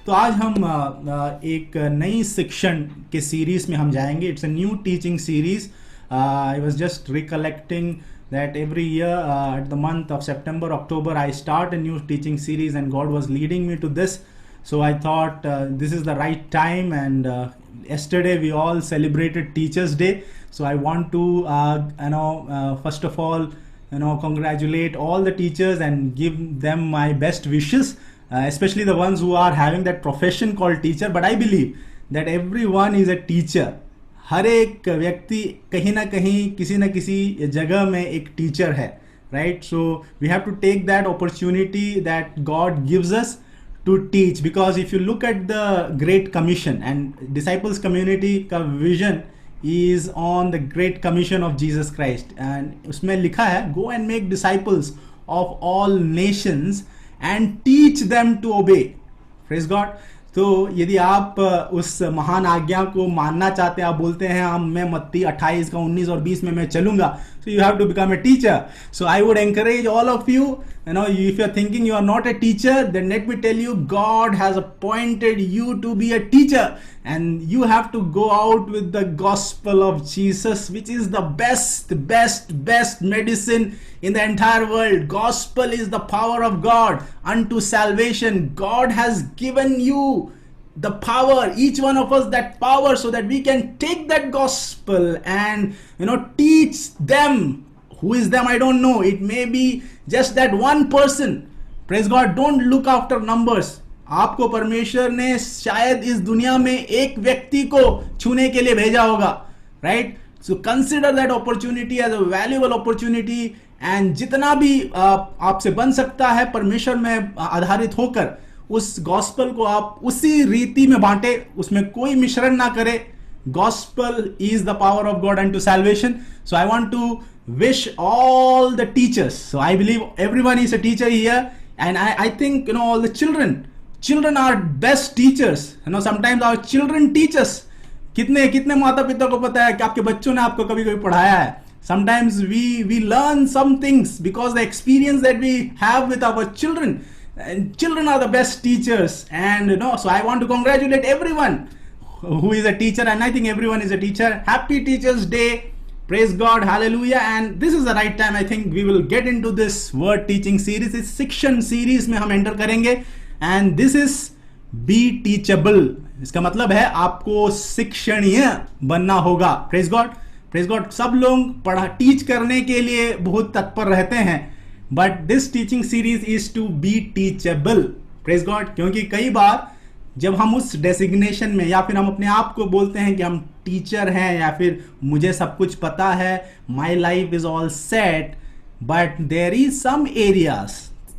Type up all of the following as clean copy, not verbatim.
तो आज हम एक नई शिक्षण के सीरीज में हम जाएंगे. It's a new teaching series. I was just recollecting that every year at the month of September, October, I start a new teaching series, and God was leading me to this. So I thought this is the right time, and yesterday we all celebrated Teachers Day. So I want to first of all congratulate all the teachers and give them my best wishes, especially the ones who are having that profession called teacher. But I believe that everyone is a teacher. हर एक व्यक्ति कहीं ना कहीं किसी न किसी जगह में एक टीचर है, right? So we have to take that opportunity that God gives us to teach, because if you look at the great commission and disciples community का vision is on the great commission of Jesus Christ, and उसमें लिखा है go and make disciples of all nations and teach them to obey. Praise God. तो यदि आप उस महान आज्ञा को मानना चाहते हैं, आप बोलते हैं हम मैं मत्ती 28 का 19 और 20 में मैं चलूंगा, so you have to become a teacher. So I would encourage all of you, if you are thinking you are not a teacher, then let me tell you, God has appointed you to be a teacher, and you have to go out with the gospel of Jesus, which is the best medicine in the entire world. Gospel is the power of God unto salvation. God has given you the power, each one of us that power, so that we can take that gospel and teach them. Who is them? I don't know. It may be just that one person. Praise God. Don't look after numbers. आपको परमेश्वर ने शायद इस दुनिया में एक व्यक्ति को छूने के लिए भेजा होगा, right? So consider that opportunity as a valuable opportunity, and जितना भी आपसे बन सकता है परमेश्वर में आधारित होकर उस गॉस्पल को आप उसी रीति में बांटे, उसमें कोई मिश्रण ना करे. Gospel is the power of God and to salvation. So I want to wish all the teachers. So I believe everyone is a teacher here, and I think all the children are best teachers. Sometimes our children teach us. कितने माता पिता को पता है कि आपके बच्चों ने आपको कभी पढ़ाया है? Sometimes we learn some things because the experience that we have with our children. And children are the best teachers, and so I want to congratulate everyone who is a teacher, and I think everyone is a teacher. Happy Teachers Day. Praise God. Hallelujah. And this is the right time. I think we will get into this word teaching series. इस शिक्षण series में हम enter करेंगे, and this is be teachable. इसका मतलब है आपको शिक्षणीय बनना होगा. Praise God. Praise God. सब लोग टीच करने के लिए बहुत तत्पर रहते हैं, but this teaching series is to be teachable. Praise God. क्योंकि कई बार जब हम उस डेसिग्नेशन में या फिर हम अपने आप को बोलते हैं कि हम टीचर हैं या फिर मुझे सब कुछ पता है, my life is all set, but there is some areas,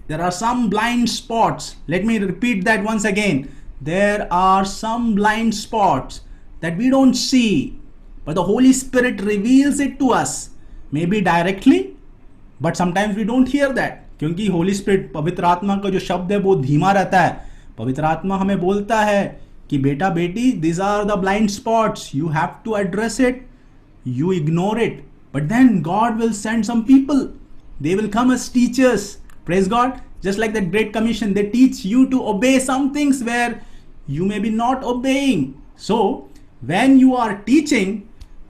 there are some blind spots. Let me repeat that once again. There are some blind spots that we don't see, but the Holy Spirit reveals it to us, maybe directly, but sometimes we don't hear that. क्योंकि Holy spirit, पवित्र आत्मा का जो शब्द है वो धीमा रहता है. पवित्र आत्मा हमें बोलता है कि बेटा बेटी, this are the blind spots, you have to address it, you ignore it, but then God will send some people, they will come as teachers. Praise God. Just like that great commission, they teach you to obey some things where you may be not obeying. So when you are teaching,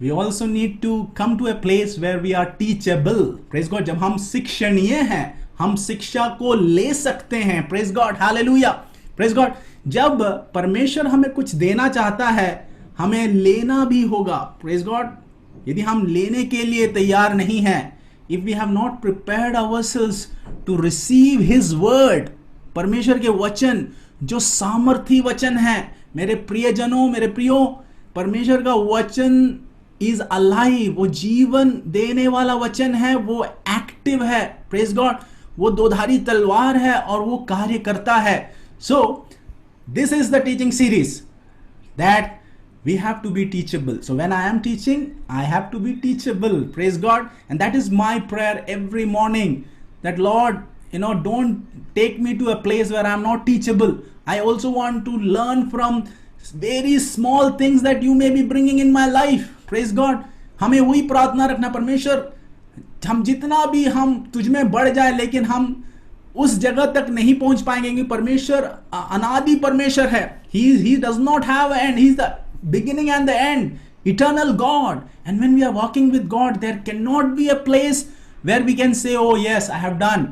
we also need to come to a place where we are teachable. Praise God. जब हम शिक्षणीय हैं, हम शिक्षा को ले सकते हैं. Praise God. Hallelujah. Praise God. जब परमेश्वर हमें कुछ देना चाहता है, हमें लेना भी होगा. Praise God. यदि हम लेने के लिए तैयार नहीं हैं, if we have not prepared ourselves to receive His word, परमेश्वर के वचन जो सामर्थी वचन है, मेरे प्रियजनों, मेरे प्रियो, परमेश्वर का वचन इज अलाइव, वो जीवन देने वाला वचन है, वो एक्टिव है. Praise God. वो दोधारी तलवार है और वो कार्य करता है. So this is the teaching series that we have to be teachable. So when I am teaching, I have to be teachable. Praise God. And that is my prayer every morning, that Lord, don't take me to a place where I'm not teachable. I also want to learn from very small things that you may be bringing in my life. Praise God. हमें वही प्रार्थना रखना, परमेश्वर हम जितना भी हम तुझ में बढ़ जाए, लेकिन हम उस जगह तक नहीं पहुंच पाएंगे क्योंकि परमेश्वर अनादि परमेश्वर है. He does not have an end. He is the beginning and the end. Eternal God. And when we are walking with God, there cannot be a place where we can say, oh yes, I have done.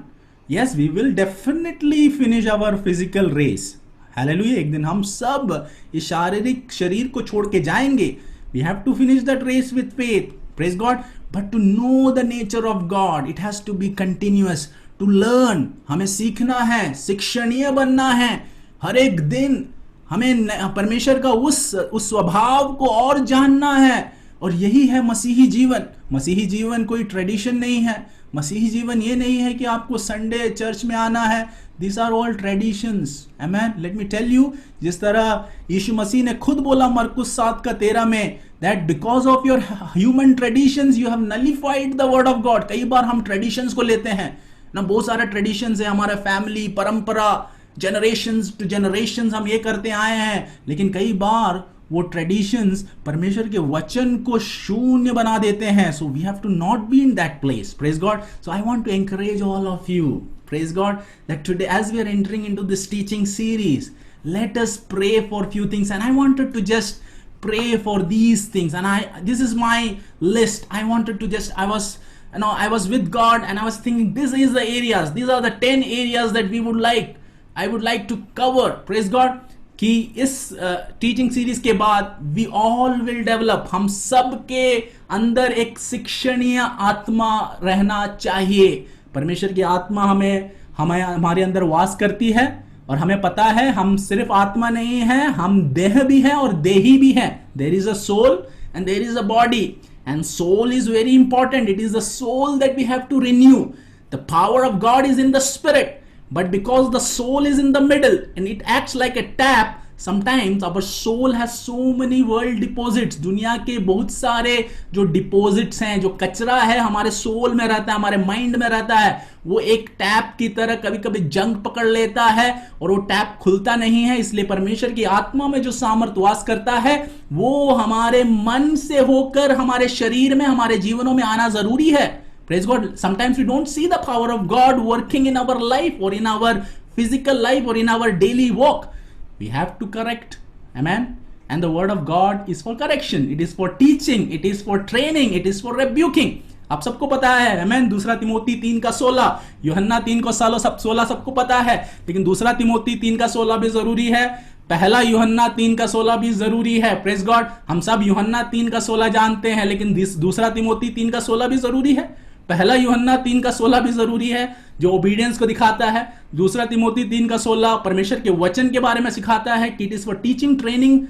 Yes, we will definitely finish our physical race. Hallelujah. एक दिन हम सब इस शारीरिक शरीर को छोड़ के जाएंगे. We have to finish that race with faith. Praise God. But to know the nature of God, it has to be continuous. To learn, हमें सीखना है, शिक्षणीय बनना है. हर एक दिन हमें परमेश्वर का उस स्वभाव को और जानना है. और यही है मसीही जीवन. मसीही जीवन कोई ट्रेडिशन नहीं है. मसीही जीवन ये नहीं है कि आपको संडे चर्च में आना है. These are all traditions. Amen. Let me tell you, जिस तरह यीशु मसीह ने खुद बोला मरकुस 7:13 में, that because of your human traditions you have nullified the word of God. कई बार हम traditions को लेते हैं ना. बहुत सारे traditions है, हमारा फैमिली परंपरा, generations to generations हम ये करते आए हैं. लेकिन कई बार वो ट्रेडिशंस परमेश्वर के वचन को शून्य बना देते हैं. So we have to not be in that place. Praise God. So I want to encourage all of you, praise God, that today as we are entering into this teaching series, let us pray for few things. And I wanted to just pray for these things, and this is my list. I wanted to just, I was with God and I was thinking, these are the 10 areas that I would like to cover. Praise God. कि इस teaching series के बाद we all will develop, हम सब के अंदर एक शिक्षणीय आत्मा रहना चाहिए. परमेश्वर की आत्मा हमारे अंदर वास करती है और हमें पता है हम सिर्फ आत्मा नहीं है, हम देह भी है और देही भी है. There is a soul and there is a body, and soul is very important. It is the soul that we have to renew. The power of God is in the spirit. But because the soul is in the middle and it acts like a tap, sometimes our soul has so many world deposits. दुनिया के बहुत सारे जो deposits हैं, जो कचरा है हमारे सोल में रहता है, हमारे माइंड में रहता है, वो एक टैप की तरह कभी कभी जंग पकड़ लेता है और वो टैप खुलता नहीं है. इसलिए परमेश्वर की आत्मा में जो सामर्थ वास करता है वो हमारे मन से होकर हमारे शरीर में, हमारे जीवनों में आना जरूरी है. Praise God. Sometimes we don't see the power of God working in our life or in our physical life or in our daily walk. We have to correct. Amen. And the word of God is for correction. It is for teaching. It is for training. It is for rebuking. आप सबको पता है. Amen. दूसरा तिमोथी 3:16, यूहन्ना 3:16 सबको पता है. लेकिन दूसरा तिमोथी 3:16 भी जरूरी है. पहला यूहन्ना 3:16 भी जरूरी है. Praise God. हम सब यूहन्ना 3:16 जानते हैं, लेकिन दूसरा तिमोथी 3:16 भी जरूरी है. पहला यूहन्ना 3:16 भी जरूरी है, जो ओबीडियंस को दिखाता है. दूसरा तिमोथी 3:16 परमेश्वर के वचन के बारे में सिखाता है कि it is for teaching, training,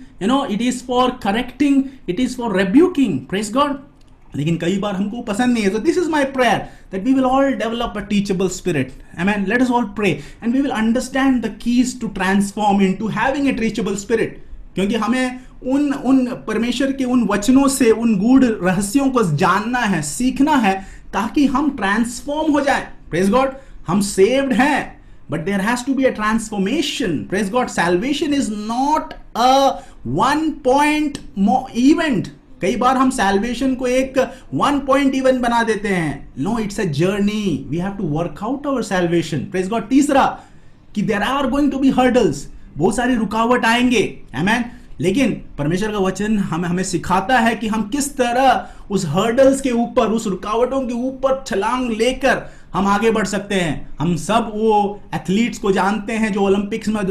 it is for correcting, it is for rebuking. Praise God. लेकिन कई बार हमको पसंद नहीं है. So this is my prayer that we will all develop a teachable spirit. Amen. Let us all pray and we will understand the keys to transform into having a teachable spirit. क्योंकि हमें उन परमेश्वर के उन वचनों से उन गूढ़ रहस्यों को जानना है, सीखना है, ताकि हम ट्रांसफॉर्म हो जाए. Praise God. हम सेव्ड हैं, but there has to be a transformation. Praise God. Salvation is not a one point event. कई बार हम सैल्वेशन को एक वन पॉइंट इवेंट बना देते हैं. No, it's a journey. We have to work out our salvation. Praise God. तीसरा, कि there are going to be hurdles. बहुत सारी रुकावट आएंगे. आमेन. लेकिन परमेश्वर का वचन हमें सिखाता है कि हम किस तरह उस हर्डल्स के ऊपर, उस रुकावटों के ऊपर छलांग लेकर हम आगे बढ़ सकते हैं. हम सब वो एथलीट्स को जानते हैं जो ओलंपिक्स में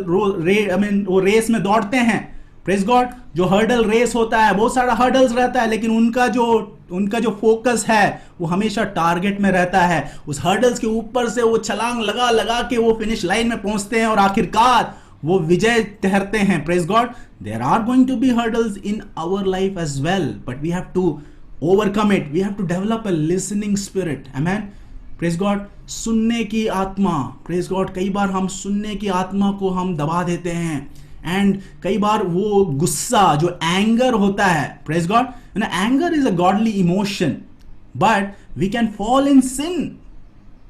वो रेस में दौड़ते हैं. Praise God. जो हर्डल रेस होता है, बहुत सारा हर्डल्स रहता है, लेकिन उनका जो फोकस है वो हमेशा टारगेट में रहता है. उस हर्डल्स के ऊपर से वो छलांग लगा के वो फिनिश लाइन में पहुंचते हैं और आखिरकार वो विजय ठहरते हैं. Praise God. There are going to be hurdles in our life as well, but we have to overcome it. We have to develop a listening spirit. Amen. Praise God. सुनने की आत्मा. Praise God. कई बार हम सुनने की आत्मा को हम दबा देते हैं, एंड कई बार वो गुस्सा, जो एंगर होता है, praise God, anger is a godly emotion, but we can fall in sin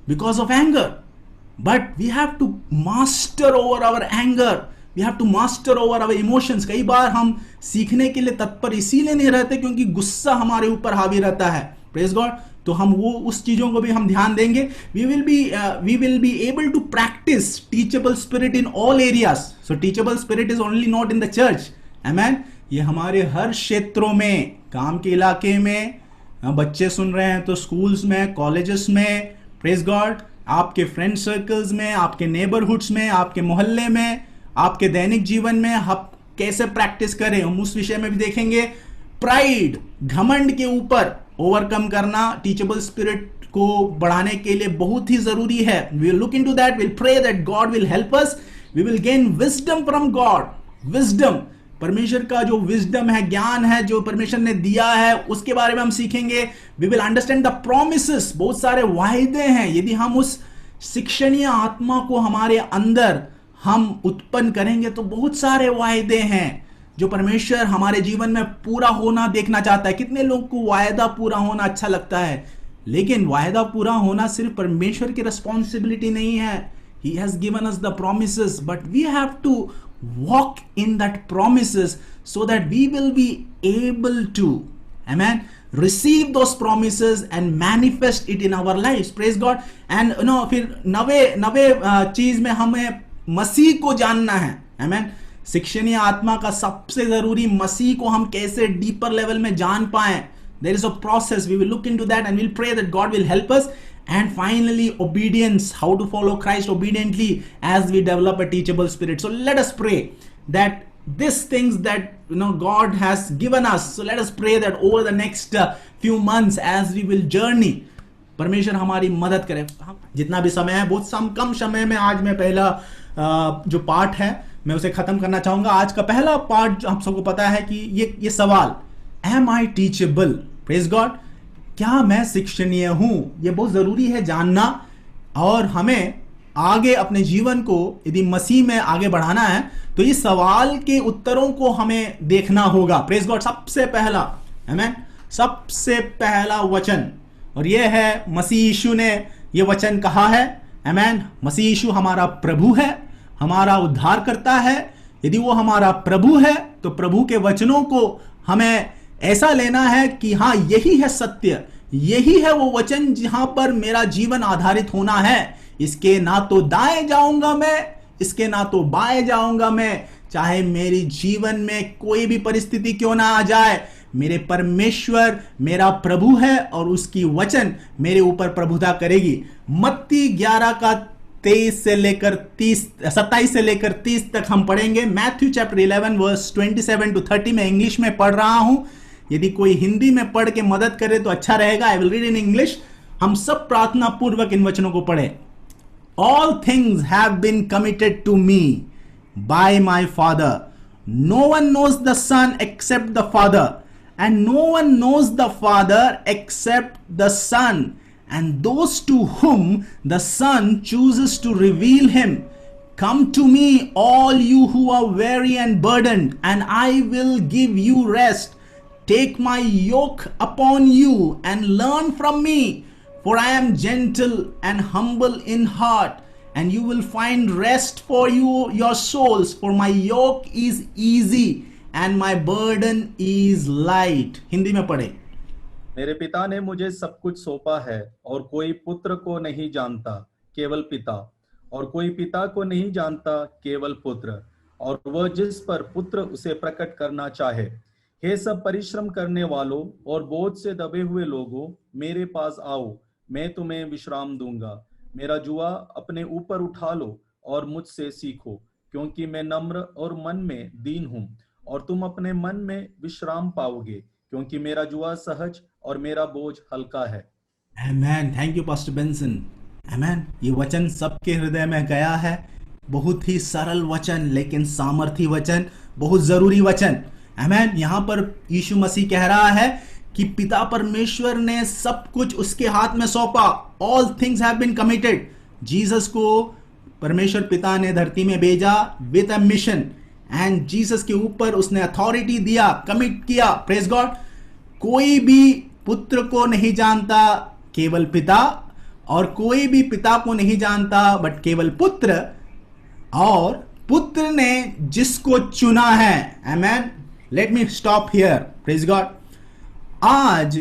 because of anger. But we have to master over our anger. We have to master over our emotions. कई बार हम सीखने के लिए तत्पर इसीलिए नहीं रहते क्योंकि गुस्सा हमारे ऊपर हावी रहता है. Praise God. तो हम वो उस चीजों को भी हम ध्यान देंगे. We will be able to practice teachable spirit in all areas. So teachable spirit is only not in the church. Amen. ये हमारे हर क्षेत्रों में, काम के इलाके में, बच्चे सुन रहे हैं तो स्कूल्स में, कॉलेजेस में, प्रेज गॉड, आपके फ्रेंड सर्कल्स में, आपके नेबरहुड्स में, आपके मोहल्ले में, आपके दैनिक जीवन में आप कैसे प्रैक्टिस करें, हम उस विषय में भी देखेंगे. प्राइड, घमंड के ऊपर ओवरकम करना टीचेबल स्पिरिट को बढ़ाने के लिए बहुत ही जरूरी है. We will look into that, will pray that God will help us. We will gain wisdom from God. Wisdom, परमेश्वर का जो विजडम है, ज्ञान है जो परमेश्वर ने दिया है, उसके बारे में हम सीखेंगे. We will understand the promises. बहुत सारे वायदे हैं. यदि हम उस शिक्षणीय आत्मा को हमारे अंदर हम उत्पन्न करेंगे तो बहुत सारे वायदे हैं जो परमेश्वर हमारे जीवन में पूरा होना देखना चाहता है. कितने लोग को वायदा पूरा होना अच्छा लगता है, लेकिन वायदा पूरा होना सिर्फ परमेश्वर की रिस्पॉन्सिबिलिटी नहीं है. He has given us the promises, but we have to walk in that promises so that we will be able to, amen, receive those promises and manifest it in our lives. Praise God. And फिर नवे चीज में हमें मसीह को जानना है. amen. शिक्षणीय आत्मा का सबसे जरूरी मसीह को हम कैसे डीपर लेवल में जान पाए. There is a process. We will look into that and we'll pray that God will help us. And finally, obedience, how to follow Christ obediently as we develop a teachable spirit. So let us pray that these things that God has given us, so let us pray that over the next few months as we will journey, परमेश्वर हमारी मदद करे. जितना भी समय है, बहुत कम समय में आज मैं पहला जो पार्ट है मैं उसे खत्म करना चाहूंगा. आज का पहला पार्ट जो आप सबको पता है कि ये सवाल, am I teachable? Praise God. क्या मैं शिक्षणीय हूं? यह बहुत जरूरी है जानना. और हमें आगे अपने जीवन को यदि मसीह में आगे बढ़ाना है तो इस सवाल के उत्तरों को हमें देखना होगा. Praise God. सबसे पहला, आमेन, सबसे पहला वचन, और यह है मसीह यीशु ने यह वचन कहा है. आमेन. मसीह यीशु हमारा प्रभु है, हमारा उद्धार करता है. यदि वो हमारा प्रभु है तो प्रभु के वचनों को हमें ऐसा लेना है कि हाँ, यही है सत्य, यही है वो वचन जहां पर मेरा जीवन आधारित होना है. इसके ना तो दाएं जाऊंगा मैं, इसके ना तो बाएं जाऊंगा मैं. चाहे मेरी जीवन में कोई भी परिस्थिति क्यों ना आ जाए, मेरे परमेश्वर मेरा प्रभु है और उसकी वचन मेरे ऊपर प्रभुता करेगी. मत्ती 11 का 27 से लेकर 30 तक हम पढ़ेंगे. मैथ्यू चैप्टर 11 वर्स 27 to 30 में इंग्लिश में पढ़ रहा हूं. यदि कोई हिंदी में पढ़ के मदद करे तो अच्छा रहेगा. I will read in English. हम सब प्रार्थना पूर्वक इन वचनों को पढ़े. All things have been committed to me by my Father. No one knows the Son except the Father, and no one knows the Father except the Son, and those to whom the Son chooses to reveal him. Come to me, all you who are weary and burdened, and I will give you rest. Take my yoke upon you and learn from me, for I am gentle and humble in heart, and you will find rest for your souls. For my yoke is easy and my burden is light. Hindi में पढ़े. मेरे पिता ने मुझे सब कुछ सौंपा है, और कोई पुत्र को नहीं जानता केवल पिता, और कोई पिता को नहीं जानता केवल पुत्र, और वह जिस पर पुत्र उसे प्रकट करना चाहे. हे सब परिश्रम करने वालों और बोझ से दबे हुए लोगों, मेरे पास आओ, मैं तुम्हें विश्राम दूंगा. मेरा जुआ अपने ऊपर उठा लो और मुझसे सीखो, क्योंकि मैं नम्र और मन में दीन हूं, और तुम अपने मन में विश्राम पाओगे, क्योंकि मेरा जुआ सहज और मेरा बोझ हल्का है. Amen. Thank you pastor Benson. Amen. ये वचन सबके हृदय में गया है. बहुत ही सरल वचन लेकिन सामर्थी वचन, बहुत जरूरी वचन. आमेन. यहां पर यीशु मसीह कह रहा है कि पिता परमेश्वर ने सब कुछ उसके हाथ में सौंपा. All things have been committed. Jesus को परमेश्वर पिता ने धरती में भेजा with a mission, and Jesus के ऊपर उसने अथॉरिटी दिया, कमिट किया. Praise God. कोई भी पुत्र को नहीं जानता केवल पिता, और कोई भी पिता को नहीं जानता बट केवल पुत्र, और पुत्र ने जिसको चुना है. Amen. Let me stop here. Praise God. आज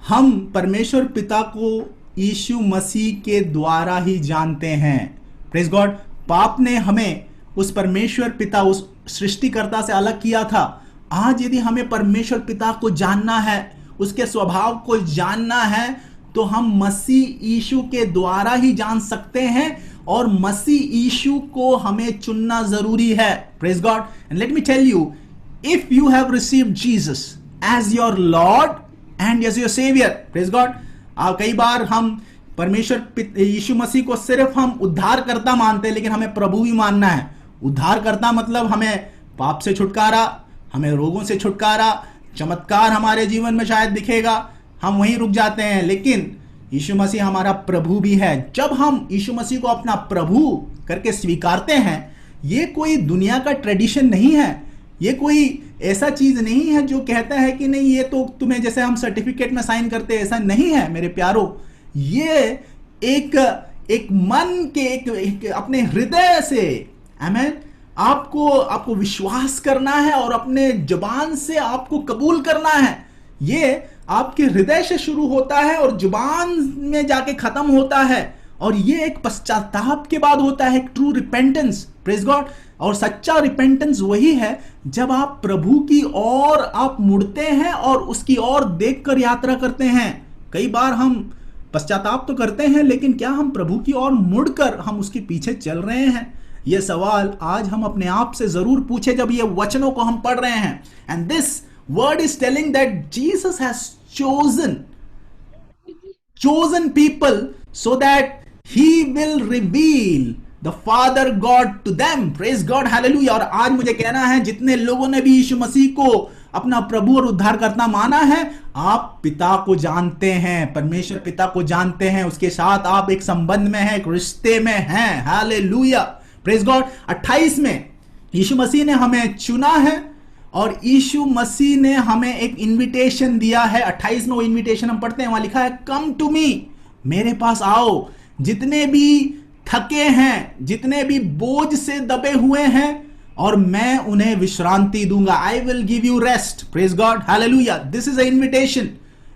हम परमेश्वर पिता को यीशु मसीह के द्वारा ही जानते हैं। Praise God. पाप ने हमें उस परमेश्वर पिता, उस सृष्टिकर्ता से अलग किया था। आज यदि हमें परमेश्वर पिता को जानना है, उसके स्वभाव को जानना है, तो हम मसीह यीशु के द्वारा ही जान सकते हैं, और मसीह यीशु को हमें चुनना जरूरी है। Praise God. And let me tell you, if you have received Jesus as your Lord and as your Saviour, praise God. कई बार हम परमेश्वर यीशु मसीह को सिर्फ हम उद्धारकर्ता मानते हैं, लेकिन हमें प्रभु भी मानना है। उद्धारकर्ता मतलब हमें पाप से छुटकारा, हमें रोगों से छुटकारा, चमत्कार हमारे जीवन में शायद दिखेगा, हम वहीं रुक जाते हैं। लेकिन यीशु मसीह हमारा प्रभु भी है। जब हम यीशु मसीह को अपना प्रभु करके स्वीकारते हैं, ये कोई दुनिया का ट्रेडिशन नहीं है, ये कोई ऐसा चीज नहीं है जो कहता है कि नहीं ये तो तुम्हें, जैसे हम सर्टिफिकेट में साइन करते हैं, ऐसा नहीं है मेरे प्यारो। ये एक मन के एक अपने हृदय से, आमीन, आपको विश्वास करना है और अपने जुबान से आपको कबूल करना है। ये आपके हृदय से शुरू होता है और जुबान में जाके खत्म होता है, और ये एक पश्चाताप के बाद होता है, एक ट्रू रिपेंटेंस। Praise God. और सच्चा रिपेंटेंस वही है जब आप प्रभु की ओर आप मुड़ते हैं और उसकी ओर देखकर यात्रा करते हैं। कई बार हम पश्चाताप तो करते हैं, लेकिन क्या हम प्रभु की ओर मुड़कर हम उसके पीछे चल रहे हैं? यह सवाल आज हम अपने आप से जरूर पूछे जब ये वचनों को हम पढ़ रहे हैं। And this word is telling that Jesus has chosen people so that he will reveal the Father God to them. Praise God, hallelujah। और आज मुझे कहना है, जितने लोगों ने भी यीशु मसीह को अपना प्रभु और उद्धारकर्ता माना है, आप पिता को जानते हैं, परमेश्वर पिता को जानते हैं, उसके साथ आप एक संबंध में हैं, एक रिश्ते में हैं। Hallelujah, praise God. 28 में यीशु मसीह ने हमें चुना है और यीशु मसीह ने हमें एक इनविटेशन दिया है। 28 में वो इनविटेशन हम पढ़ते हैं, वहां लिखा है, कम टू मी, मेरे पास आओ, जितने भी थके हैं, जितने भी बोझ से दबे हुए हैं, और मैं उन्हें विश्रांति दूंगा। आई will give you rest. Praise God, hallelujah. This is a invitation,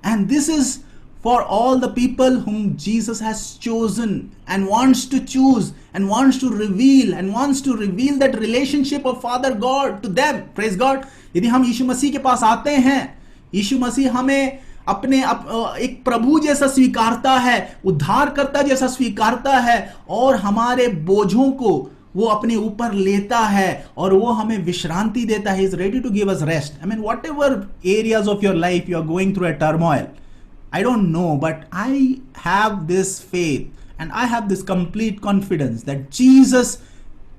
and this is for all the people whom Jesus has chosen and wants to choose and wants to reveal that relationship of Father God to them. Praise God. यदि हम यीशु मसीह के पास आते हैं, यीशु मसीह हमें अपने एक प्रभु जैसा स्वीकारता है, उद्धारकर्ता जैसा स्वीकारता है, और हमारे बोझों को वो अपने ऊपर लेता है और वो हमें विश्रांति देता है। He is ready to give us rest. I mean, whatever areas of your life you are going through a turmoil, I don't know, but I have this faith and I have this complete confidence that Jesus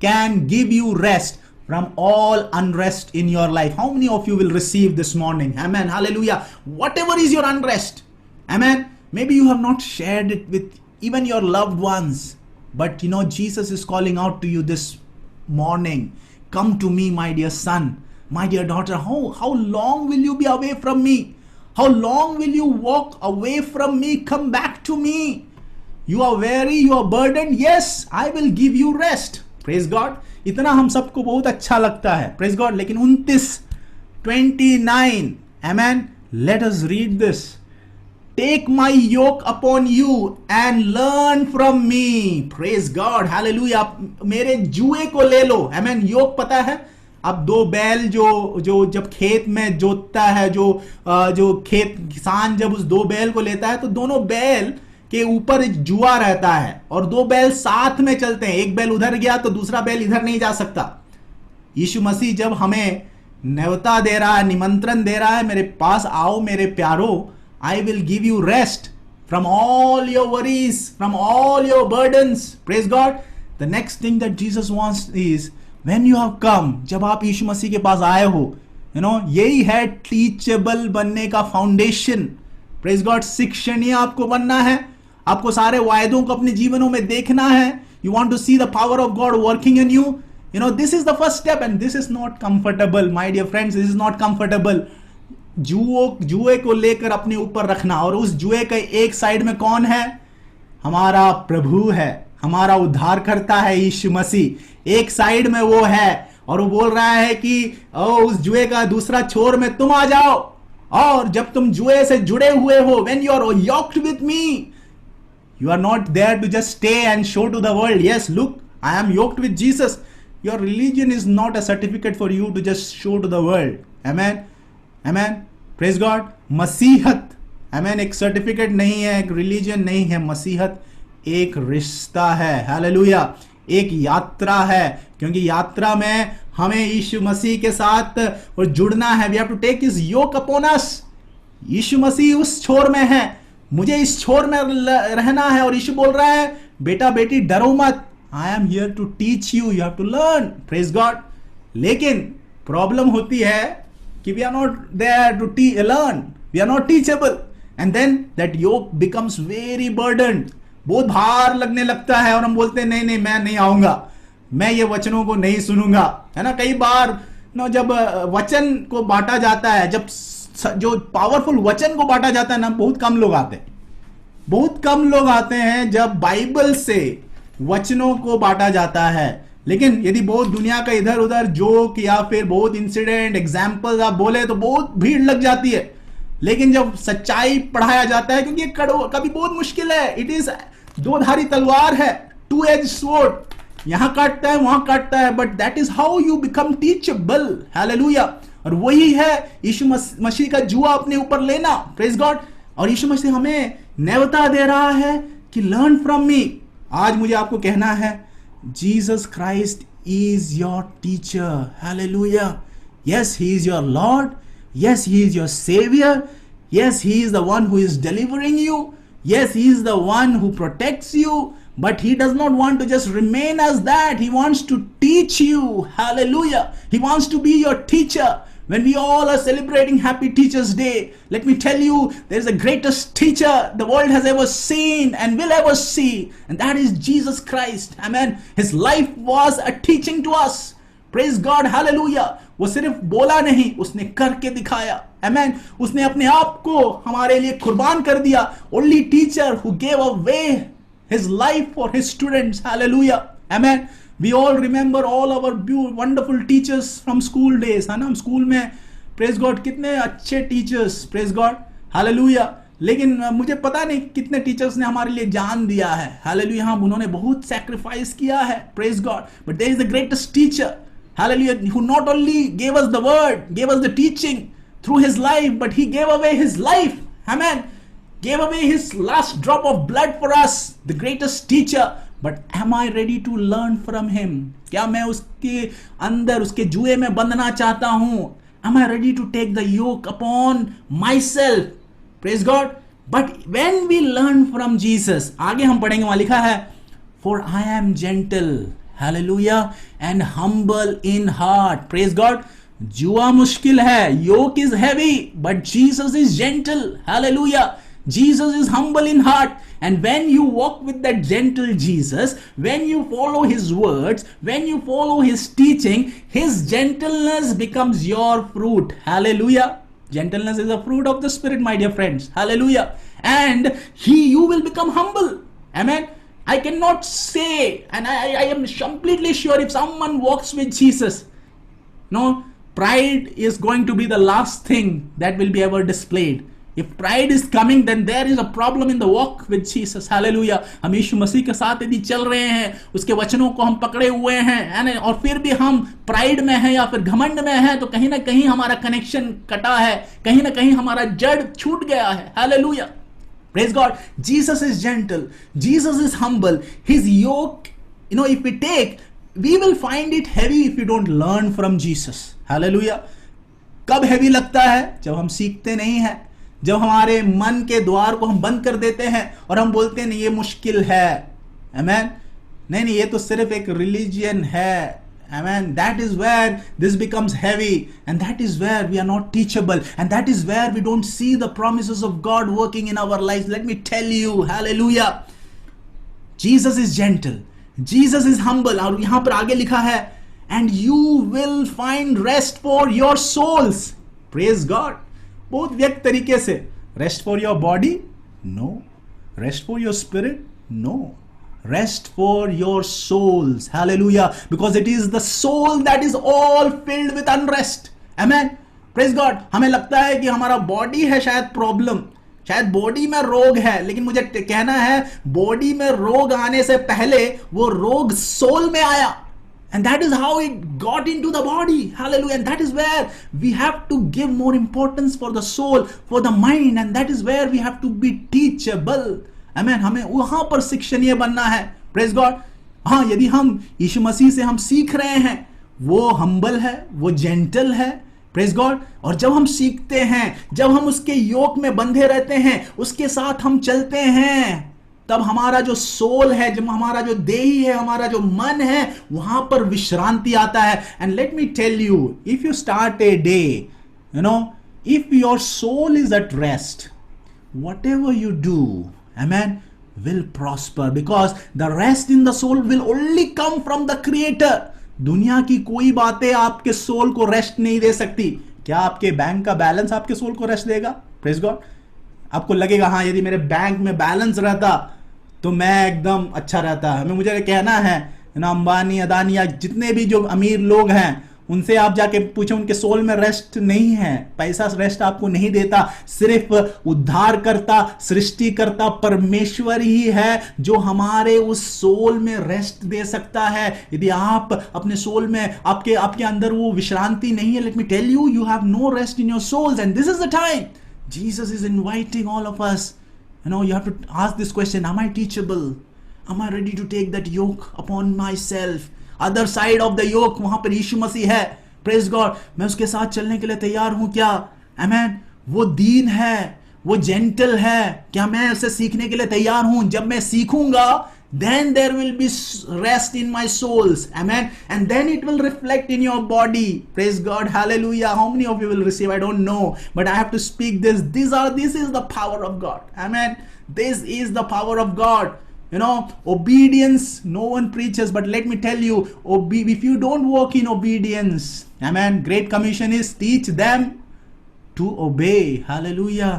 can give you rest from all unrest in your life. How many of you will receive this morning? Amen. Hallelujah. Whatever is your unrest, amen. Maybe you have not shared it with even your loved ones, but you know, Jesus is calling out to you this morning. Come to me, my dear son, my dear daughter. How long will you be away from me? How long will you walk away from me? Come back to me. You are weary, you are burdened. Yes, I will give you rest. Praise God. इतना हम सबको बहुत अच्छा लगता है। Praise God. लेकिन 29, amen. Let us read this. Take my yoke upon you and learn from me. Praise God. Hallelujah. मेरे जुए को ले लो। Amen. योक पता है? अब दो बैल जो जब खेत में जोतता है, जो खेत किसान जब उस दो बैल को लेता है, तो दोनों बैल के ऊपर जुआ रहता है और दो बैल साथ में चलते हैं। एक बैल उधर गया तो दूसरा बैल इधर नहीं जा सकता। यीशु मसीह जब हमें न्योता दे रहा है, निमंत्रण दे रहा है, मेरे पास आओ मेरे प्यारो, आई will give you rest from all your worries, from all your burdens. Praise God. The next thing that Jesus wants is, When you have come, जब आप यीशु मसीह के पास आए हो, यही है टीचेबल बनने का फाउंडेशन। Praise God. शिक्षणीय आपको बनना है, आपको सारे वायदों को अपने जीवनों में देखना है। You want to see the power of God working in you. This is the first step, and this is not comfortable my dear friends, this is not comfortable. जुए को लेकर अपने ऊपर रखना, और उस जुए के एक साइड में कौन है? हमारा प्रभु है, हमारा उद्धारकर्ता है यीशु मसीह। एक साइड में वो है और वो बोल रहा है कि उस जुए का दूसरा छोर में तुम आ जाओ, और जब तुम जुए से जुड़े हुए हो, when you are yoked with me, you are not there to just stay and show to the world, yes, look, I am yoked with Jesus. Your religion is not a certificate for you to just show to the world. Amen. Amen. Praise God. मसीहत, amen, एक certificate नहीं है, एक religion नहीं है. मसीहत एक रिश्ता है. Hallelujah. एक यात्रा है, क्योंकि यात्रा में हमें यीशु मसीह के साथ और जुड़ना है. We have to take his yoke upon us. Yeshu Masih उस छोर में है, मुझे इस छोर में रहना है. और यीशु बोल रहा है, बेटा बेटी डरो मत, I am here to teach you, you have to learn. Praise God. लेकिन प्रॉब्लम होती है कि we are not there to learn, we are not teachable, and then that yoke becomes very burden. बहुत भार लगने लगता है और हम बोलते हैं नहीं नहीं मैं नहीं आऊंगा, मैं ये वचनों को नहीं सुनूंगा. है ना, कई बार जब वचन को बांटा जाता है, जब जो पावरफुल वचन को बांटा जाता है ना, बहुत कम लोग आते हैं. बहुत कम लोग आते हैं जब बाइबल से वचनों को बांटा जाता है. लेकिन यदि बहुत दुनिया का इधर उधर जोक या फिर बहुत इंसिडेंट एग्जाम्पल आप बोले तो बहुत भीड़ लग जाती है. लेकिन जब सच्चाई पढ़ाया जाता है, क्योंकि कभी बहुत मुश्किल है, इट इज दो-धारी तलवार है, टू एज स्वॉर्ड, यहां काटता है वहां काटता है, but that is how you become teachable. Hallelujah. और वही है यीशु मसीह का जुआ अपने ऊपर लेना. Praise God. और यीशु मसीह हमें न्योता दे रहा है कि लर्न फ्रॉम मी. आज मुझे आपको कहना है, Jesus Christ is your teacher. Hallelujah. Yes, he is your Lord. Yes, he is your savior. Yes, he is the one who is delivering you. Yes, he is the one who protects you. But he does not want to just remain as that. He wants to teach you. Hallelujah. He wants to be your teacher. When we all are celebrating Happy Teachers Day, let me tell you, there is the greatest teacher the world has ever seen and will ever see. And that is Jesus Christ. Amen. His life was a teaching to us. Praise God. Hallelujah. वो सिर्फ बोला नहीं, उसने करके दिखाया. Amen. उसने अपने आप को हमारे लिए कुर्बान कर दिया. Only teacher who gave away his life for his students. Hallelujah. Amen. We all remember all our wonderful teachers from school days. है ना, हम स्कूल में praise God कितने अच्छे teachers. Praise God. Hallelujah. लेकिन मुझे पता नहीं कितने टीचर्स ने हमारे लिए जान दिया है. Hallelujah. हाँ, उन्होंने बहुत सैक्रिफाइस किया है. Praise God. But there is the greatest teacher. Hallelujah, who not only gave us the word, gave us the teaching through his life, but he gave away his life. Amen. Gave away his last drop of blood for us, the greatest teacher. But am I ready to learn from him? क्या मैं उसके अंदर उसके जुए में बंधना चाहता हूं? Am I ready to take the yoke upon myself? Praise God. But when we learn from Jesus, आगे हम पढ़ेंगे, वहां लिखा है, for I am gentle. Hallelujah. And humble in heart. Praise God. जुआ मुश्किल है, yoke is heavy, but Jesus is gentle. Hallelujah. Jesus is humble in heart. And when you walk with that gentle Jesus, when you follow his words, when you follow his teaching, his gentleness becomes your fruit. Hallelujah. Gentleness is a fruit of the Spirit, my dear friends. Hallelujah. And you will become humble. Amen. I cannot say, and I am completely sure, if someone walks with Jesus, no, pride is going to be the last thing that will be ever displayed. If pride is coming, then there is a problem in the walk with Jesus. Hallelujah. हम यीशु मसीह के साथ यदि चल रहे हैं, उसके वचनों को हम पकड़े हुए हैं, और फिर भी हम प्राइड में हैं या फिर घमंड में हैं, तो कहीं ना कहीं हमारा कनेक्शन कटा है, कहीं ना कहीं हमारा जड़ छूट गया है. Hallelujah. Praise God. Jesus is gentle. Jesus is humble. His yoke, if we take, we will find it heavy if we don't learn from Jesus. Hallelujah. कब heavy लगता है? जब हम सीखते नहीं हैं, जब हमारे मन के द्वार को हम बंद कर देते हैं और हम बोलते हैं नहीं ये मुश्किल है. Amen. नहीं ये तो सिर्फ एक religion है. Amen. That is where this becomes heavy, and that is where we are not teachable, and that is where we don't see the promises of God working in our lives. Let me tell you, hallelujah. Jesus is gentle. Jesus is humble. और यहां पर आगे लिखा है, and you will find rest for your souls. Praise God. बहुत व्यक्त तरीके से. Rest for your body? No. Rest for your spirit? No. Rest for your souls. Hallelujah. Because it is the soul that is all filled with unrest. Amen. Praise God. हमें लगता है कि हमारा body है शायद प्रॉब्लम, शायद body में रोग है, लेकिन मुझे कहना है बॉडी में रोग आने से पहले वो रोग सोल में आया, and that is how it got into the body. Hallelujah. And that is where we have to give more importance for the soul, for the mind, and that is where we have to be teachable. Amen. हमें वहां पर शिक्षणीय बनना है। Praise God. हाँ, यदि हम यीशु मसीह से हम सीख रहे हैं, वो हम्बल है, वो जेंटल है, प्रेज गॉड, और जब हम सीखते हैं, जब हम उसके योक में बंधे रहते हैं, उसके साथ हम चलते हैं, तब हमारा जो सोल है, जब हमारा जो देही है, हमारा जो मन है, वहां पर विश्रांति आता है। And let me tell you, if you start a day, you know, if your soul is at rest, whatever you do, amen, will prosper, because the rest in the soul will only come from the creator. दुनिया की कोई बातें आपके soul को rest नहीं दे सकती। क्या आपके बैंक का बैलेंस आपके सोल को रेस्ट देगा? Praise God. आपको लगेगा हाँ, यदि मेरे बैंक में बैलेंस रहता तो मैं एकदम अच्छा रहता। हमें मुझे कहना है ना, अंबानी, अदानी या जितने भी जो अमीर लोग हैं, उनसे आप जाके पूछो, उनके सोल में रेस्ट नहीं है। पैसा रेस्ट आपको नहीं देता, सिर्फ उद्धार करता, सृष्टि करता परमेश्वर ही है जो हमारे उस सोल में रेस्ट दे सकता है। यदि आप अपने सोल में, आपके अंदर वो विश्रांति नहीं है, let me tell you, you have no rest in your souls, and this is the time Jesus is inviting all of us. You know, you have to ask this question, am I teachable? Am I ready to take that yoke upon myself? Other side of the yoke, वहां पर यीशु मसीह है. Praise God. मैं उसके साथ चलने के लिए तैयार हूं क्या? Amen. वो दीन है, वो जेंटल है, क्या मैं उसे सीखने के लिए तैयार हूं? जब मैं सीखूंगा, then there will be rest in my souls. Amen. And then it will reflect in your body. Praise God. Hallelujah. How many of you will receive? I don't know, but I have to speak this. This is the power of God. Amen. This is the power of God. You know, obedience, no one preaches, but let me tell you, if you don't walk in obedience, amen, Great Commission is teach them to obey. Hallelujah.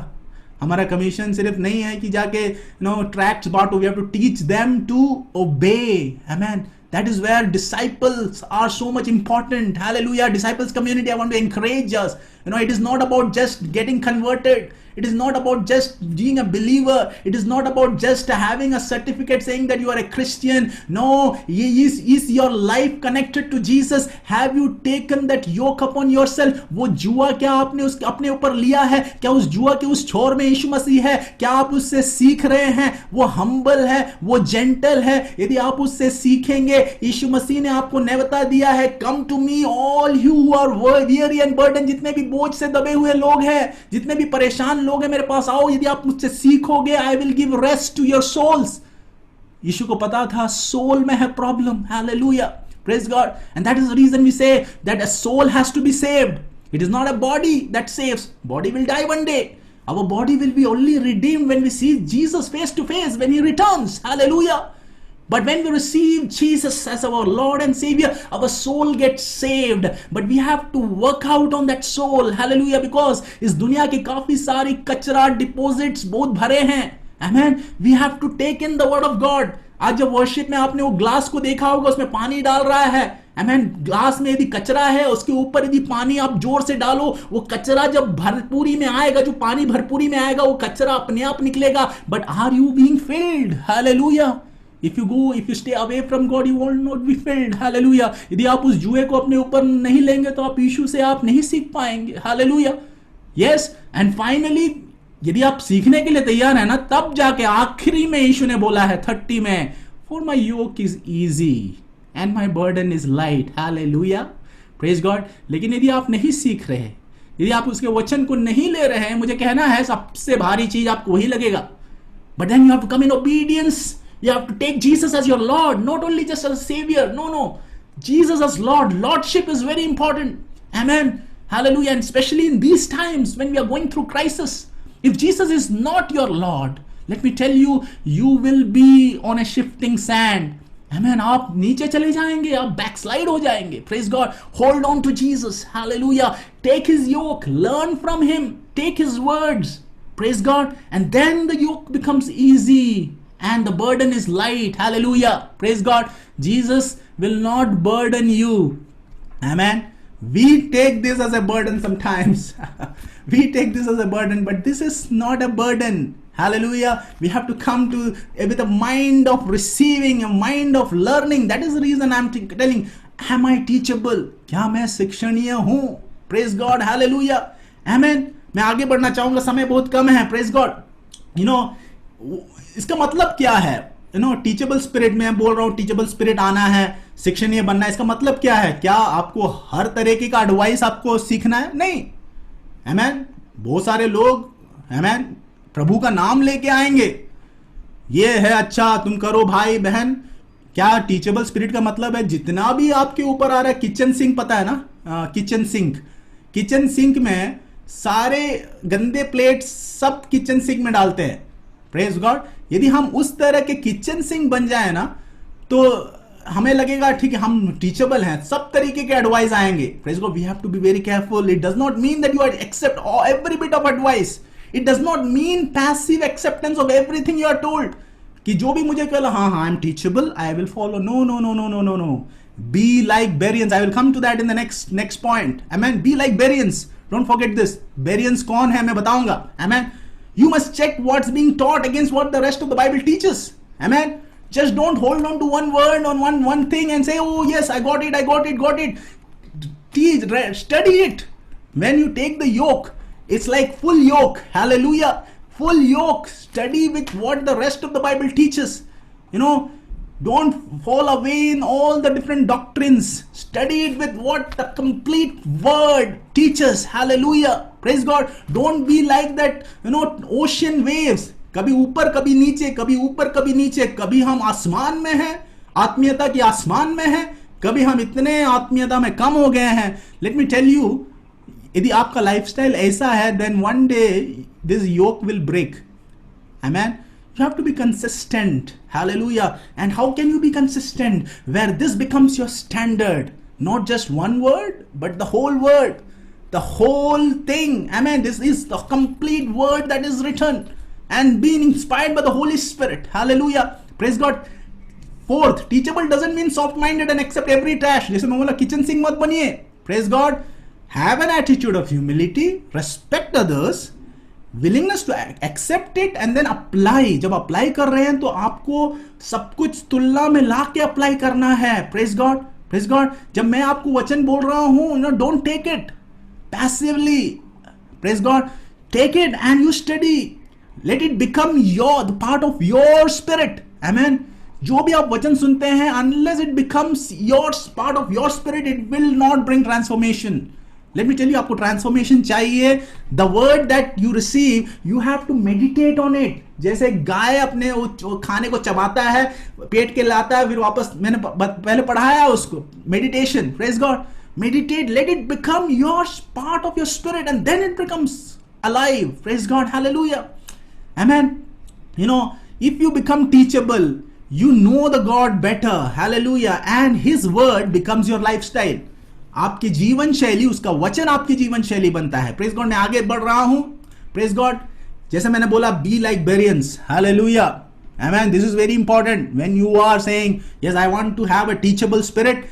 हमारा commission सिर्फ नहीं है कि जाके tracts बांटो. We have to teach them to obey. Amen. That is where disciples are so much important. Hallelujah. Disciples community, I want to encourage us. It is not about just getting converted. It is not about just being a believer. It is not about just having a certificate saying that you are a Christian. No, is your life connected to Jesus? Have you taken that yoke upon yourself? वो जुआ क्या आपने अपने ऊपर लिया है? क्या उस जुआ के उस छोर में यीशु मसीह है? क्या आप उससे सीख रहे हैं? वो हम्बल है, वो जेंटल है. यदि आप उससे सीखेंगे, यीशु मसीह ने आपको नेवता दिया है, come to me all you who are weary and burdened. जितने भी बोझ से दबे हुए लोग हैं, जितने भी परेशान लोग हैं, मेरे पास आओ. यदि आप मुझसे सीखोगे, I will give rest to your souls. Yeshu को पता था सोल में है problem. Hallelujah. Praise God. And that is the reason we say that a soul has to be saved. It is not a body that saves. Body will die one day. Our body will be only redeemed when we see Jesus face to face, when he returns. Hallelujah. But when we receive Jesus as our Lord and Savior, our soul gets saved. But we have to work out on that soul. Hallelujah. Because इस दुनिया की काफी सारी कचरा deposits बहुत भरे हैं. Amen. We have to take in the word of God. आज जब वर्शिप में आपने वो ग्लास को देखा होगा, उसमें पानी डाल रहा है. Amen. ग्लास में यदि कचरा है, उसके ऊपर यदि पानी आप जोर से डालो, वो कचरा जब भरपूरी में आएगा, जो पानी भरपूरी में आएगा, वो कचरा अपने आप निकलेगा. But are you being filled? Hallelujah. If you stay away from God, you will not be filled. Hallelujah. यदि आप उस जुए को अपने ऊपर नहीं लेंगे, तो आप यीशु से आप नहीं सीख पाएंगे. Hallelujah. Yes. And finally, यदि आप सीखने के लिए तैयार है ना, तब जाके आखिरी में यीशु ने बोला है 30 में, For my yoke is easy and my burden is light. Hallelujah. Praise God. लेकिन यदि आप नहीं सीख रहे, यदि आप उसके वचन को नहीं ले रहे हैं, मुझे कहना है सबसे भारी चीज आपको वही लगेगा. But then you have to come in obedience. You have to take Jesus as your Lord, not only just as a Savior. No. Jesus as Lord. Lordship is very important. Amen. Hallelujah. And especially in these times when we are going through crisis. If Jesus is not your Lord, let me tell you, you will be on a shifting sand. Amen. आप नीचे चले जाएंगे, आप backslide हो जाएंगे. Praise God. Hold on to Jesus. Hallelujah. Take his yoke. Learn from him. Take his words. Praise God. And then the yoke becomes easy. And the burden is light. Hallelujah. Praise God. Jesus will not burden you. Amen. We take this as a burden sometimes. We take this as a burden, but this is not a burden. Hallelujah. We have to come to with a mind of receiving, a mind of learning. That is the reason I'm telling, am I teachable? क्या मैं शिक्षणीय हूँ? Praise God. Hallelujah. Amen. मैं आगे बढ़ना चाहूंगा, समय बहुत कम है. Praise God. You know, इसका मतलब क्या है? टीचेबल स्पिरिट में बोल रहा हूं, टीचेबल स्पिरिट आना है, शिक्षणीय बनना है. इसका मतलब क्या है? क्या आपको हर तरीके का एडवाइस आपको सीखना है? नहीं. आमेन. बहुत सारे लोग, आमेन, प्रभु का नाम लेके आएंगे, ये है अच्छा, तुम करो भाई बहन. क्या टीचेबल स्पिरिट का मतलब है जितना भी आपके ऊपर आ रहा है? किचन सिंक पता है ना? किचन सिंक, किचन सिंक में सारे गंदे प्लेट सब किचन सिंक में डालते हैं. Praise God. यदि हम उस तरह के किचन सिंक बन जाए ना, तो हमें लगेगा ठीक है, हम टीचेबल हैं, सब तरीके के एडवाइस आएंगे. Praise God. We have to be very careful. It does not mean that you are accept every bit of advice. It does not mean passive acceptance of everything you are told, कि जो भी मुझे कहला, हाँ हाँ, I am teachable, I will follow. No no no no no no no. Be like Bereans. I will come to that in the next point. Amen. Be like बेरियंस. Don't forget this. Bereans कौन है मैं बताऊंगा. आमेन. You must check what's being taught against what the rest of the Bible teaches. Amen. Just don't hold on to one word, on one thing and say, oh yes, I got it. Teach, study it. When you take the yoke, it's like full yoke. Hallelujah. Full yoke. Study with what the rest of the Bible teaches. Don't fall away in all the different doctrines. Study it with what the complete word teaches. Hallelujah. Praise God. Don't be like that, ocean waves. कभी ऊपर कभी नीचे, कभी ऊपर कभी नीचे. कभी हम आसमान में हैं, आत्मीयता की आसमान में हैं, कभी हम इतने आत्मीयता में कम हो गए हैं. Let me tell you, यदि आपका लाइफस्टाइल ऐसा है, then one day this yoke will break. Amen. You have to be consistent. Hallelujah. And how can you be consistent? Where this becomes your standard. Not just one word, but the whole word. The whole thing. Amen. This is the complete word that is written and being inspired by the Holy Spirit. Hallelujah. Praise God. Fourth, teachable doesn't mean soft-minded and accept every trash. जैसे मैं बोला, kitchen sink मत बनिए. Praise God. Have an attitude of humility. Respect others. Willingness to accept it and then apply. जब apply कर रहे हैं तो आपको सब कुछ तुलना में ला के apply करना है. Praise God. Praise God. जब मैं आपको वचन बोल रहा हूं, don't take it passively. Praise God. Take it and you study. Let it become the part of your spirit. Amen. जो भी आप वचन सुनते हैं, unless it becomes part of your spirit, it will not bring transformation. Let me tell you, आपको transformation चाहिए. The word that you receive, you have to meditate on it. जैसे गाय अपने खाने को चबाता है, पेट के लाता है, फिर वापस, मैंने पहले पढ़ाया उसको, meditation. Praise God. Meditate. Let it become your part of your spirit, and then it becomes alive. Praise God. Hallelujah. Amen. If you become teachable, you know the God better. Hallelujah. And His word becomes your lifestyle. आपकी जीवन शैली, उसका वचन आपकी जीवन शैली बनता है. Praise God. मैं आगे बढ़ रहा हूं. Praise God. जैसे मैंने बोला, be like Bereans. Hallelujah. Amen. This is very important when you are saying, yes, I want to have a teachable spirit.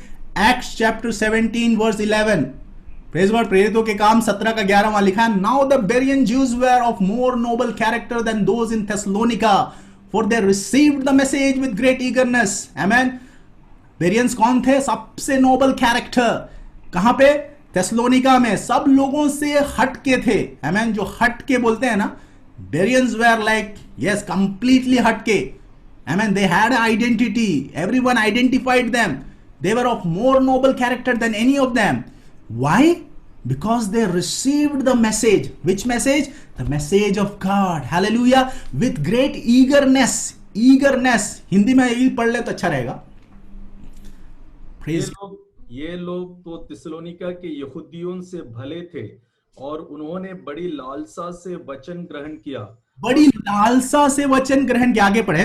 Acts chapter 17 verse 11. Praise God. प्रेरितों के काम 17 का 11 वहां लिखा है, now the Berean Jews were of more noble character than those in Thessalonica, for they received the message with great eagerness. Amen. Bereans कौन थे? सबसे नोबल कैरेक्टर. कहां पे? थेसलोनिका में. सब लोगों से हट के थे. आमेन. जो हट के बोलते हैं ना, Bereans were like, yes, completely हट के. Amen. They had identity. Everyone identified them. They were of more noble character than any of them. Why? Because they received the message. Which message? The message of God. Hallelujah. With great eagerness. Eagerness Hindi में यही पढ़ ले तो अच्छा रहेगा. ये लोग तो थिस्सलुनीका के यहूदियों से भले थे और उन्होंने बड़ी लालसा से वचन ग्रहण किया. बड़ी लालसा से वचन ग्रहण किया. आगे पढ़े.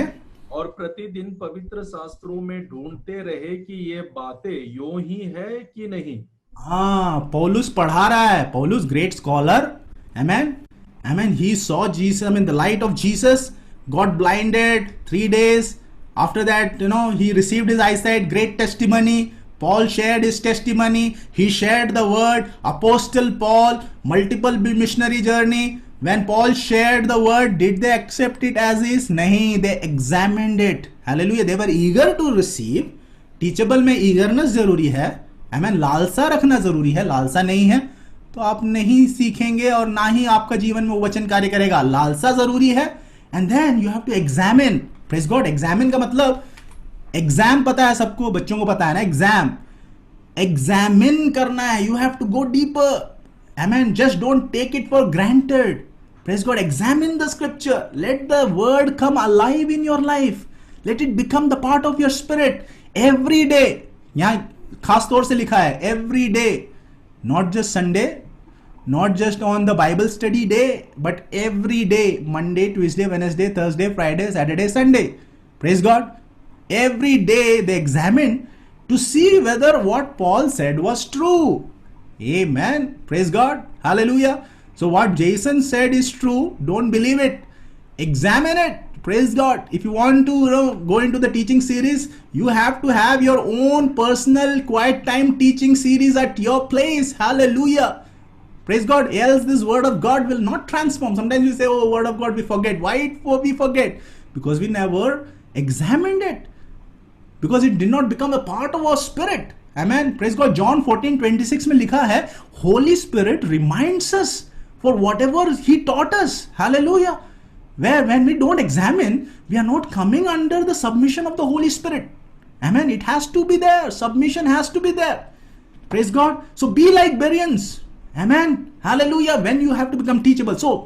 और प्रतिदिन पवित्र शास्त्रों में ढूंढते रहे कि ये बातें यूं ही है कि नहीं. हाँ, पौलुस पढ़ा रहा है. पौलुस great scholar. Amen. Amen. He saw Jesus, I mean the light of Jesus. Got blinded 3 days. After that, he received his eyesight. Great testimony. Paul shared his testimony. He shared the word. Apostle Paul, multiple missionary journey. When Paul shared the word, did they accept it as is? Nahi, they examined it. Hallelujah. They were eager to receive. Teachable में eagerness जरूरी है. Amen. लालसा रखना जरूरी है. लालसा नहीं है तो आप नहीं सीखेंगे और ना ही आपका जीवन में वो वचन कार्य करेगा. लालसा जरूरी है. And then you have to examine. Praise God. Examine का मतलब एग्जाम पता है सबको, बच्चों को पता है ना एग्जाम. एग्जामिन करना है. You have to go deeper. Amen. Just don't take it for granted. Praise God. Examine the scripture. Let the word come alive in your life. Let it become the part of your spirit. Every day. यहाँ खास तौर से लिखा है every day. Not just Sunday. Not just on the Bible study day. But every day. Monday, Tuesday, Wednesday, Thursday, Friday, Saturday, Sunday. Praise God. Every day they examined to see whether what Paul said was true. Amen. Praise God. Hallelujah. So what Jason said is true. Don't believe it. Examine it. Praise God. If you want to go into the teaching series, you have to have your own personal quiet time teaching series at your place. Hallelujah. Praise God. Else this word of God will not transform. Sometimes we say, oh, word of God we forget. Why we forget? Because we never examined it. Because it did not become a part of our spirit. Amen. Praise God. John 14:26 में लिखा है, Holy Spirit reminds us for whatever He taught us. Hallelujah. Where when we don't examine, we are not coming under the submission of the Holy Spirit. Amen. It has to be there. Submission has to be there. Praise God. So be like Bereans. Amen. Hallelujah. When you have to become teachable. So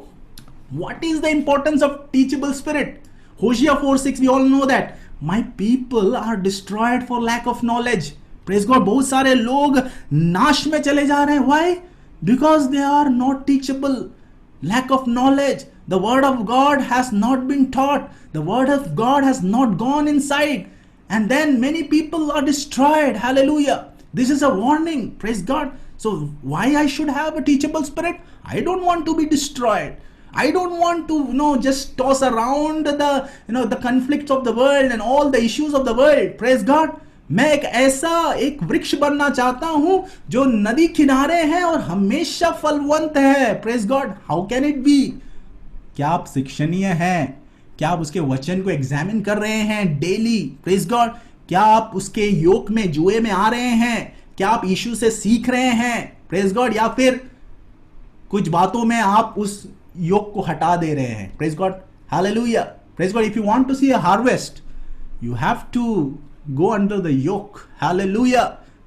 what is the importance of teachable spirit? Hosea 4:6, we all know that. My people are destroyed for lack of knowledge. Praise God. बहुत सारे लोग नाश में चले जा रहे हैं. Why? Because they are not teachable. Lack of knowledge. The word of God has not been taught. The word of God has not gone inside. And then many people are destroyed. Hallelujah. This is a warning. Praise God. So why I should have a teachable spirit? I don't want to be destroyed. I don't want to, just toss around the conflicts of the world and all the issues of the world. Praise God. मैं एक वृक्ष बनना चाहता हूं जो नदी किनारे है और हमेशा फलवंत है. Praise God. How can it be? क्या आप शिक्षणीय हैं? क्या आप उसके वचन को एग्जामिन कर रहे हैं डेली? Praise God. क्या आप उसके योग में जुए में आ रहे हैं? क्या आप यीशु से सीख रहे हैं? Praise God. या फिर कुछ बातों में आप उस योग को हटा दे रहे हैं? Praise God. Hallelujah. Praise God. If you want to see a harvest, you have to go under the yoke. Hallelujah.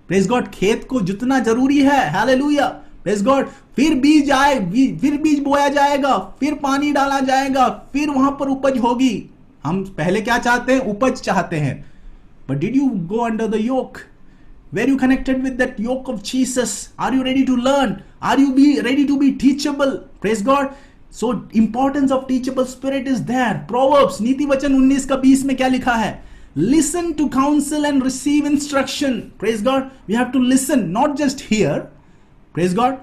Praise God. खेत को जितना जरूरी है. Hallelujah. Praise God. फिर बीज बोया जाएगा, फिर पानी डाला जाएगा, फिर वहां पर उपज होगी. हम पहले क्या चाहते हैं? उपज चाहते हैं. But did you go under the yoke? Were you connected with that yoke of Jesus? Are you ready to learn? Are you ready to be teachable? Praise God. So importance of teachable spirit is there. Proverbs, नीति वचन 19:20 में क्या लिखा है? Listen to counsel and receive instruction. Praise God. We have to listen, not just hear. Praise God.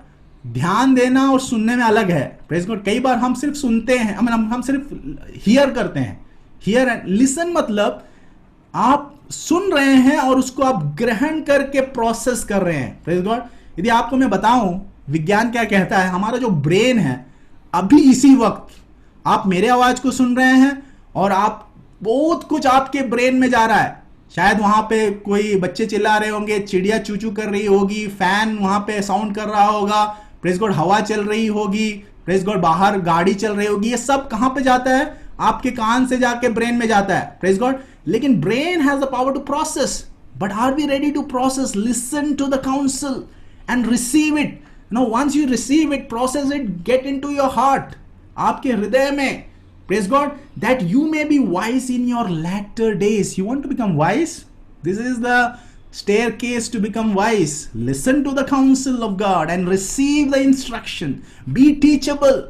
ध्यान देना और सुनने में अलग है. Praise God. कई बार हम सिर्फ सुनते हैं, हम सिर्फ hear करते हैं. Hear and listen मतलब आप सुन रहे हैं और उसको आप ग्रहण करके प्रोसेस कर रहे हैं. Praise God. यदि आपको मैं बताऊं विज्ञान क्या कहता है, हमारा जो ब्रेन है अभी इसी वक्त आप मेरे आवाज को सुन रहे हैं और आप बहुत कुछ आपके ब्रेन में जा रहा है. शायद वहां पे कोई बच्चे चिल्ला रहे होंगे, चिड़िया चूचू कर रही होगी, फैन वहां पे साउंड कर रहा होगा. Press God. हवा चल रही होगी. Press God. बाहर गाड़ी चल रही होगी. ये सब कहां पे जाता है? आपके कान से जाके ब्रेन में जाता है. Praise God. लेकिन brain has the power to process. But are we ready to process? Listen to the counsel and receive it. Once you receive it, process it, get into your heart. आपके हृदय में. Praise God. That you may be wise in your latter days. You want to become wise? This is the staircase to become wise. Listen to the counsel of God and receive the instruction. Be teachable.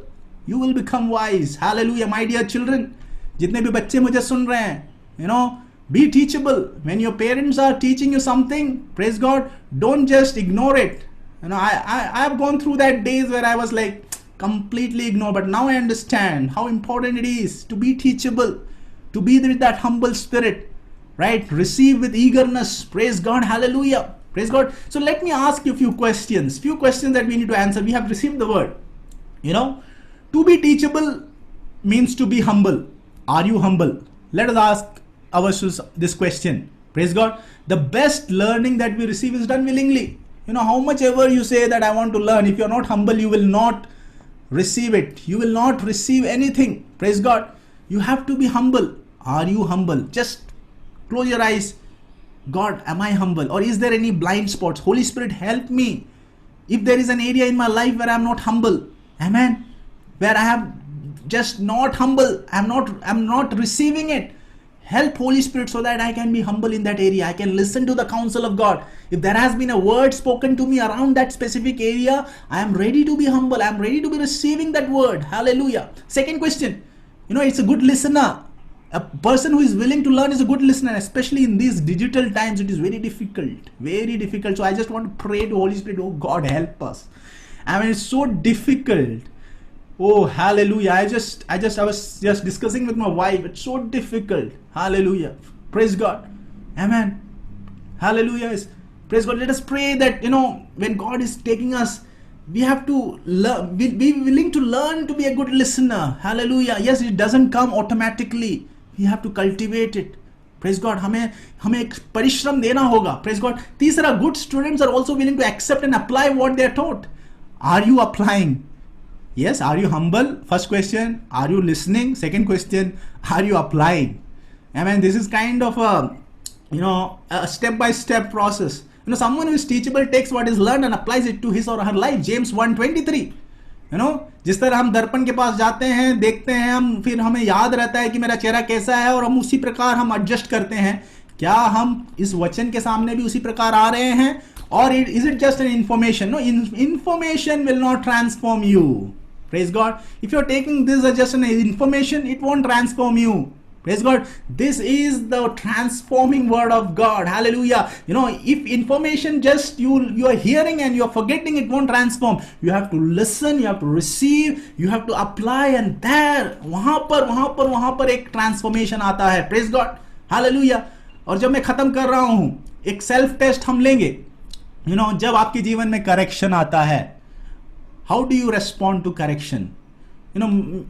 You will become wise. Hallelujah. My dear children, जितने भी बच्चे मुझे सुन रहे हैं, be teachable. When your parents are teaching you something, praise God, don't just ignore it. I have gone through that days where I was like completely ignored, but now I understand how important it is to be teachable, to be with that humble spirit, right? Receive with eagerness. Praise God. Hallelujah. Praise God. So let me ask you a few questions that we need to answer. We have received the word. To be teachable means to be humble. Are you humble? Let us ask ourselves this question. Praise God. The best learning that we receive is done willingly. How much ever you say that I want to learn, if you're not humble, you will not receive it. You will not receive anything. Praise God. You have to be humble. Are you humble? Just close your eyes. God, am I humble? Or is there any blind spots? Holy Spirit, help me. If there is an area in my life where I'm not humble, amen, where I have just not humble, I'm not receiving it. Help, Holy Spirit, so that I can be humble in that area. I can listen to the counsel of God. If there has been a word spoken to me around that specific area, I am ready to be humble. I am ready to be receiving that word. Hallelujah. Second question, it's a good listener. A person who is willing to learn is a good listener, especially in these digital times. It is very difficult, very difficult. So I just want to pray to Holy Spirit, oh God, help us. It's so difficult. Oh, hallelujah. I was just discussing with my wife. It's so difficult. Hallelujah. Praise God. Amen. Hallelujah. Praise God. Let us pray that, when God is taking us, we have to be willing to learn to be a good listener. Hallelujah. Yes, it doesn't come automatically. We have to cultivate it. Praise God. हमें एक परिश्रम देना होगा. Praise God. तीसरा, good students are also willing to accept and apply what they are taught. Are you applying? Yes, are you humble? First question, are you listening? Second question, are you applying? This is kind of a step-by-step process. Someone who is teachable takes what is learned and applies it to his or her life. James 1:23. जिस तरह हम दर्पण के पास जाते हैं, देखते हैं, हम फिर हमें याद रहता है कि मेरा चेहरा कैसा है और हम उसी प्रकार हम एडजस्ट करते हैं. क्या हम इस वचन के सामने भी उसी प्रकार आ रहे हैं? Or is it just an information? No, information will not transform you. Praise God. If you're taking this as just an information, it won't transform you. Praise God. This is the transforming word of God. Hallelujah. If information just you are hearing and you're forgetting, it won't transform. You have to listen, you have to receive, you have to apply, and there, वहां पर एक transformation आता है. Praise God. Hallelujah. और जब मैं खत्म कर रहा हूं, एक सेल्फ टेस्ट हम लेंगे. जब आपके जीवन में करेक्शन आता है, how do you respond to correction?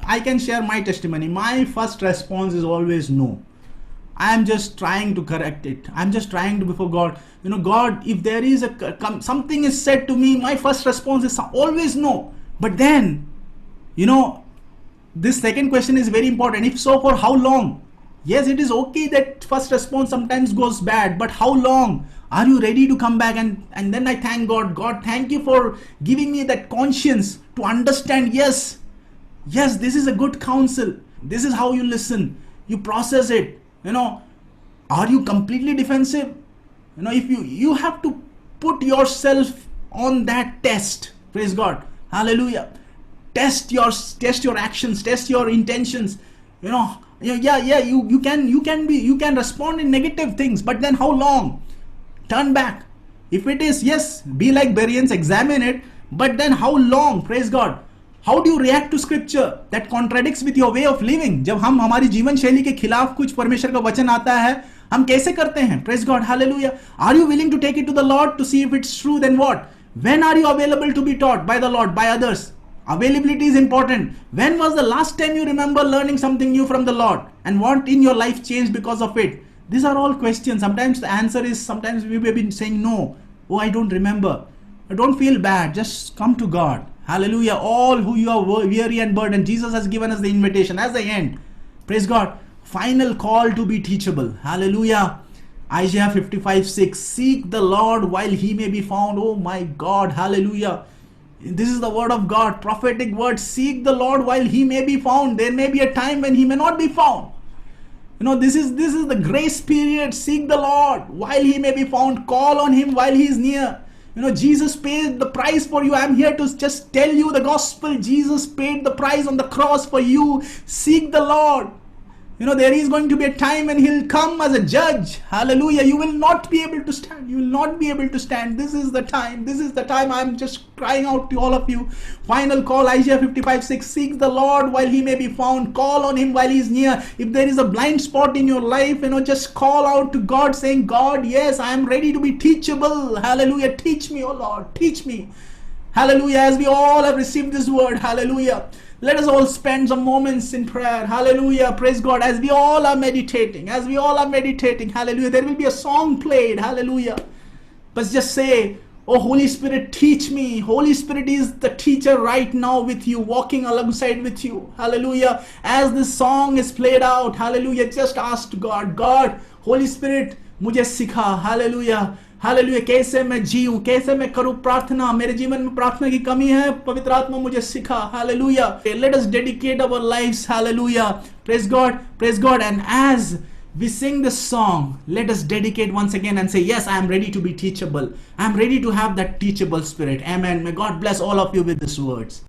I can share my testimony. My first response is always no. I am just trying to correct it. I'm just trying to before God. God, if there is something is said to me, my first response is always no. But then, this second question is very important. If so, for how long? Yes, it is okay that first response sometimes goes bad, but how long? Are you ready to come back? And then I thank God. God, thank you for giving me that conscience to understand, yes, this is a good counsel. This is how you listen. You process it. Are you completely defensive? If you have to put yourself on that test. Praise God. Hallelujah. Test your actions, test your intentions. You can respond in negative things, but then how long? Turn back. If it is yes, be like Bereans, examine it, but then how long? Praise God. How do you react to scripture that contradicts with your way of living? जब हम हमारी जीवन शैली के खिलाफ कुछ परमेश्वर का वचन आता है, हम कैसे करते हैं? Praise God. Hallelujah. Are you willing to take it to the Lord to see if it's true? Then what? When are you available to be taught by the Lord, by others? Availability is important. When was the last time you remember learning something new from the Lord? And what in your life changed because of it? These are all questions. Sometimes the answer is, sometimes we have been saying no. Oh, I don't remember. Don't feel bad. Just come to God. Hallelujah. All who you are weary and burdened, Jesus has given us the invitation as the end. Praise God. Final call to be teachable. Hallelujah. Isaiah 55:6. Seek the Lord while he may be found. Oh my God. Hallelujah. This is the word of God. Prophetic word. Seek the Lord while he may be found. There may be a time when he may not be found. This is the grace period. Seek the Lord while he may be found. Call on him while he is near. Jesus paid the price for you. I'm here to just tell you the gospel. Jesus paid the price on the cross for you. Seek the Lord. You know, there is going to be a time when he'll come as a judge. Hallelujah. You will not be able to stand. You will not be able to stand. This is the time. This is the time. I'm just crying out to all of you. Final call, Isaiah 55:6. Seek the Lord while he may be found. Call on him while he is near. If there is a blind spot in your life, just call out to God saying, God, yes, I am ready to be teachable. Hallelujah. Teach me, oh Lord. Teach me. Hallelujah. As we all have received this word. Hallelujah. Let us all spend some moments in prayer. Hallelujah. Praise God. As we all are meditating. Hallelujah. There will be a song played. Hallelujah. But just say, oh Holy Spirit, teach me. Holy Spirit is the teacher right now with you, walking alongside with you. Hallelujah. As this song is played out. Hallelujah. Just ask God, God, Holy Spirit, मुझे सिखा. Hallelujah. Hallelujah. कैसे मैं जीऊं, कैसे मैं करूं प्रार्थना, मेरे जीवन में प्रार्थना की कमी है, पवित्र आत्मा मुझे सिखा. Hallelujah. Let us dedicate our lives. Hallelujah. Praise God. And as we sing this song, let us dedicate once again and say, yes, I am ready to be teachable. I am ready to have that teachable spirit. Amen. May God bless all of you with these words.